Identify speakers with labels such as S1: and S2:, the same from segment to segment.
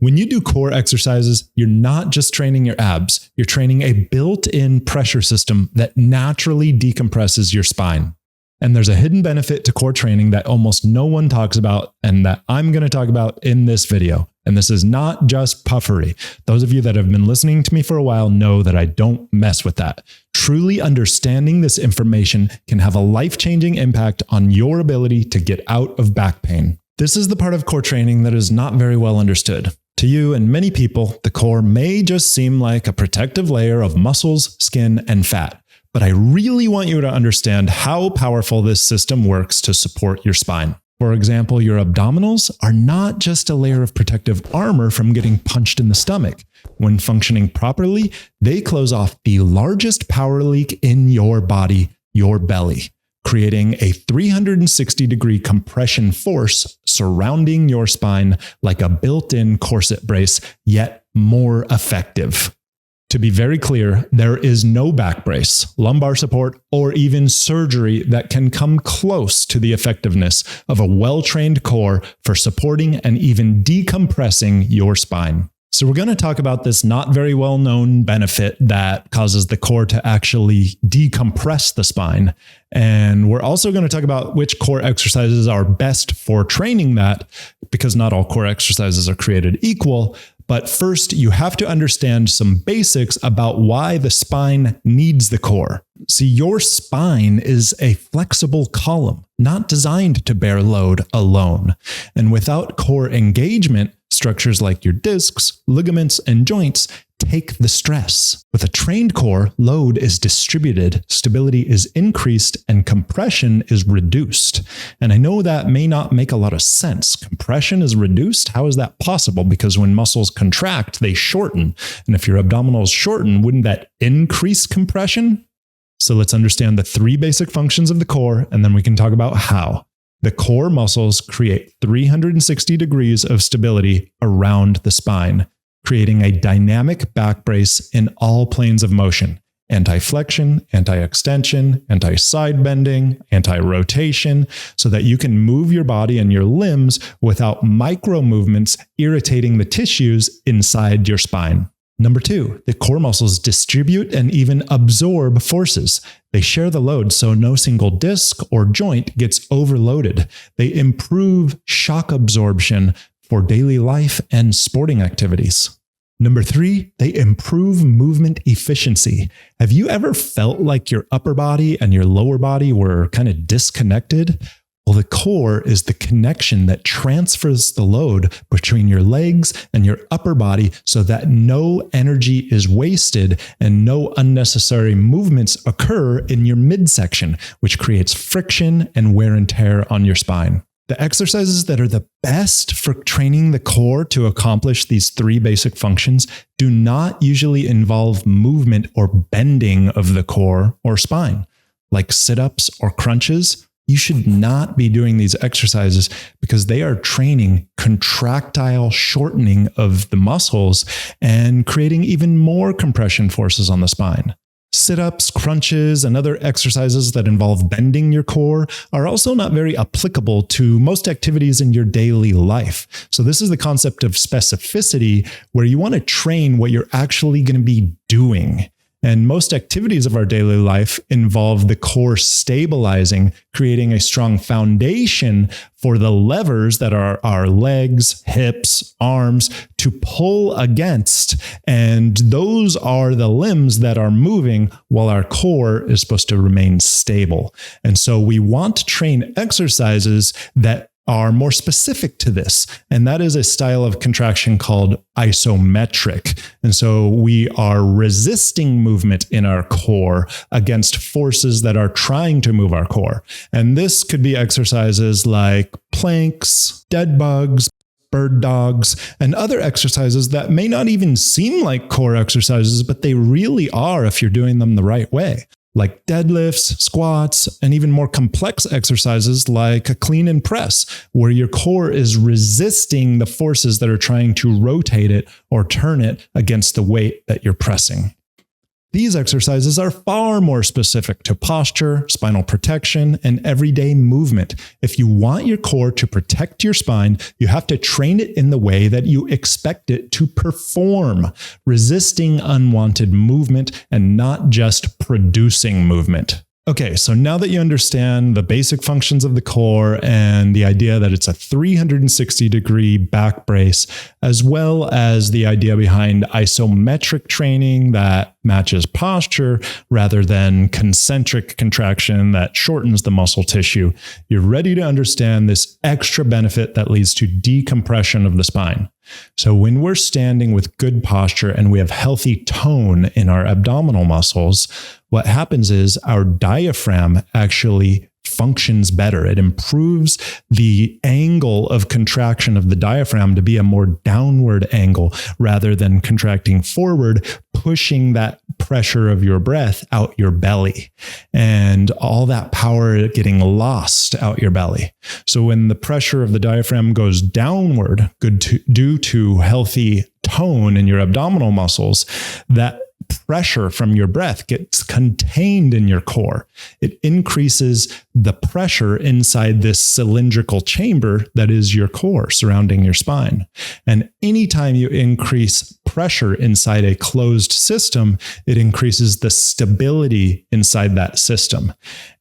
S1: When you do core exercises, you're not just training your abs, you're training a built-in pressure system that naturally decompresses your spine. And there's a hidden benefit to core training that almost no one talks about and that I'm going to talk about in this video. And this is not just puffery. Those of you that have been listening to me for a while know that I don't mess with that. Truly understanding this information can have a life-changing impact on your ability to get out of back pain. This is the part of core training that is not very well understood. To you and many people, the core may just seem like a protective layer of muscles, skin, and fat. But I really want you to understand how powerful this system works to support your spine. For example, your abdominals are not just a layer of protective armor from getting punched in the stomach. When functioning properly, they close off the largest power leak in your body, your belly, creating a 360-degree compression force surrounding your spine like a built-in corset brace, yet more effective. To be very clear, there is no back brace, lumbar support, or even surgery that can come close to the effectiveness of a well-trained core for supporting and even decompressing your spine. So we're going to talk about this not very well-known benefit that causes the core to actually decompress the spine. And we're also going to talk about which core exercises are best for training that, because not all core exercises are created equal. But first, you have to understand some basics about why the spine needs the core. See, your spine is a flexible column, not designed to bear load alone. And without core engagement, structures like your discs, ligaments, and joints take the stress. With a trained core, load is distributed, stability is increased, and compression is reduced. And I know that may not make a lot of sense. Compression is reduced? How is that possible? Because when muscles contract, they shorten. And if your abdominals shorten, wouldn't that increase compression? So let's understand the three basic functions of the core, and then we can talk about how. The core muscles create 360 degrees of stability around the spine, creating a dynamic back brace in all planes of motion: anti-flexion, anti-extension, anti-side bending, anti-rotation, so that you can move your body and your limbs without micro movements irritating the tissues inside your spine. Number two, the core muscles distribute and even absorb forces. They share the load so no single disc or joint gets overloaded. They improve shock absorption for daily life and sporting activities. Number three, they improve movement efficiency. Have you ever felt like your upper body and your lower body were kind of disconnected? Well, the core is the connection that transfers the load between your legs and your upper body so that no energy is wasted and no unnecessary movements occur in your midsection, which creates friction and wear and tear on your spine. The exercises that are the best for training the core to accomplish these three basic functions do not usually involve movement or bending of the core or spine, like sit-ups or crunches. You should not be doing these exercises because they are training contractile shortening of the muscles and creating even more compression forces on the spine. Sit-ups, crunches, and other exercises that involve bending your core are also not very applicable to most activities in your daily life. So this is the concept of specificity, where you want to train what you're actually going to be doing. And most activities of our daily life involve the core stabilizing, creating a strong foundation for the levers that are our legs, hips, arms to pull against. And those are the limbs that are moving while our core is supposed to remain stable. And so we want to train exercises that are more specific to this. And that is a style of contraction called isometric. And so we are resisting movement in our core against forces that are trying to move our core. And this could be exercises like planks, dead bugs, bird dogs, and other exercises that may not even seem like core exercises, but they really are if you're doing them the right way. Like deadlifts, squats, and even more complex exercises like a clean and press, where your core is resisting the forces that are trying to rotate it or turn it against the weight that you're pressing. These exercises are far more specific to posture, spinal protection, and everyday movement. If you want your core to protect your spine, you have to train it in the way that you expect it to perform, resisting unwanted movement and not just producing movement. Okay, so now that you understand the basic functions of the core and the idea that it's a 360-degree back brace, as well as the idea behind isometric training that matches posture rather than concentric contraction that shortens the muscle tissue, you're ready to understand this extra benefit that leads to decompression of the spine. So when we're standing with good posture and we have healthy tone in our abdominal muscles, what happens is our diaphragm actually functions better. It improves the angle of contraction of the diaphragm to be a more downward angle rather than contracting forward, pushing that pressure of your breath out your belly and all that power getting lost out your belly. So when the pressure of the diaphragm goes downward, due to healthy tone in your abdominal muscles, that pressure from your breath gets contained in your core. It increases the pressure inside this cylindrical chamber that is your core surrounding your spine. And anytime you increase pressure inside a closed system, it increases the stability inside that system.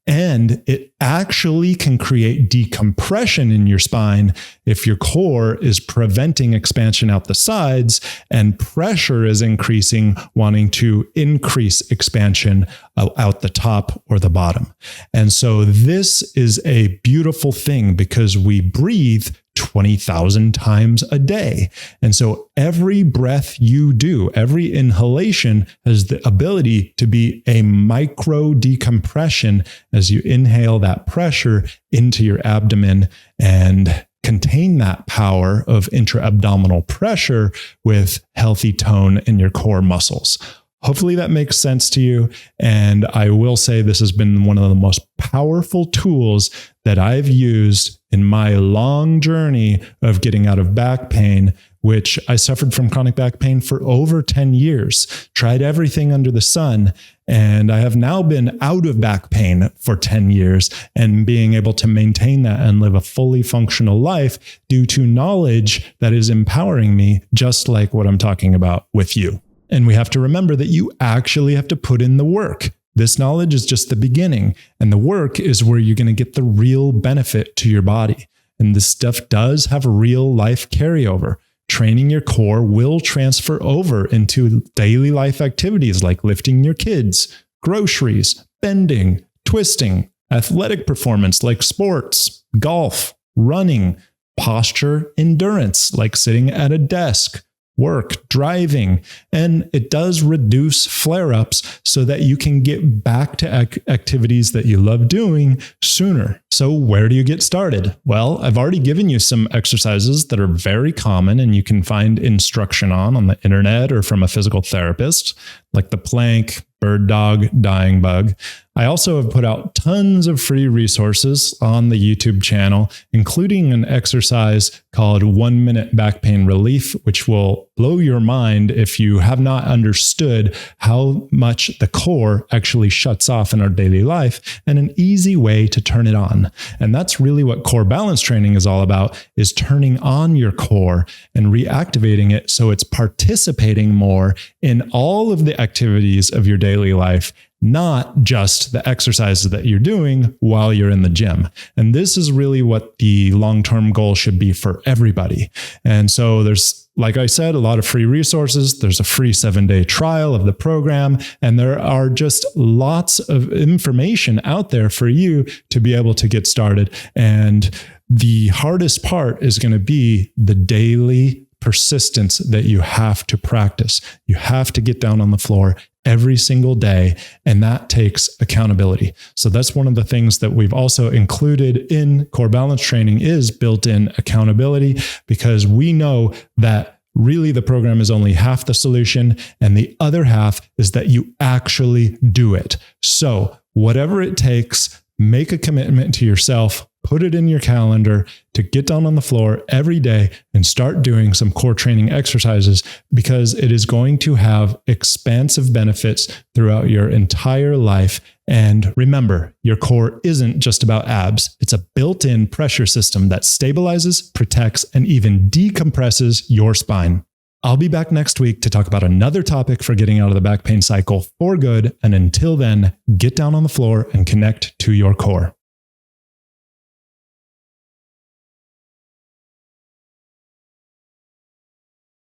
S1: And it actually can create decompression in your spine if your core is preventing expansion out the sides and pressure is increasing, wanting to increase expansion out the top or the bottom. And so this is a beautiful thing because we breathe 20,000 times a day. And so every breath you do, every inhalation has the ability to be a micro-decompression as you inhale that pressure into your abdomen and contain that power of intra-abdominal pressure with healthy tone in your core muscles. Hopefully that makes sense to you. And I will say this has been one of the most powerful tools that I've used in my long journey of getting out of back pain, which I suffered from chronic back pain for over 10 years, tried everything under the sun. And I have now been out of back pain for 10 years and being able to maintain that and live a fully functional life due to knowledge that is empowering me, just like what I'm talking about with you. And we have to remember that you actually have to put in the work. This knowledge is just the beginning, and the work is where you're going to get the real benefit to your body. And this stuff does have a real life carryover. Training your core will transfer over into daily life activities like lifting your kids, groceries, bending, twisting, athletic performance like sports, golf, running, posture, endurance like sitting at a desk, work, driving, and it does reduce flare-ups so that you can get back to activities that you love doing sooner. So where do you get started? Well, I've already given you some exercises that are very common and you can find instruction on the internet or from a physical therapist, like the plank, bird dog, dying bug. I also have put out tons of free resources on the YouTube channel, including an exercise called 1 minute back pain relief, which will blow your mind if you have not understood how much the core actually shuts off in our daily life and an easy way to turn it on. And that's really what core balance training is all about, is turning on your core and reactivating it so it's participating more in all of the activities of your daily life, not just the exercises that you're doing while you're in the gym. And this is really what the long-term goal should be for everybody. And so there's, like I said, a lot of free resources. There's a free 7-day trial of the program, and there are just lots of information out there for you to be able to get started. And the hardest part is going to be the daily persistence that you have to practice. You have to get down on the floor every single day, and that takes accountability. So that's one of the things that we've also included in core balance training is built-in accountability, because we know that really the program is only half the solution, and the other half is that you actually do it. So whatever it takes, make a commitment to yourself put it in your calendar to get down on the floor every day and start doing some core training exercises, because it is going to have expansive benefits throughout your entire life. And remember, your core isn't just about abs. It's a built-in pressure system that stabilizes, protects, and even decompresses your spine. I'll be back next week to talk about another topic for getting out of the back pain cycle for good. And until then, get down on the floor and connect to your core.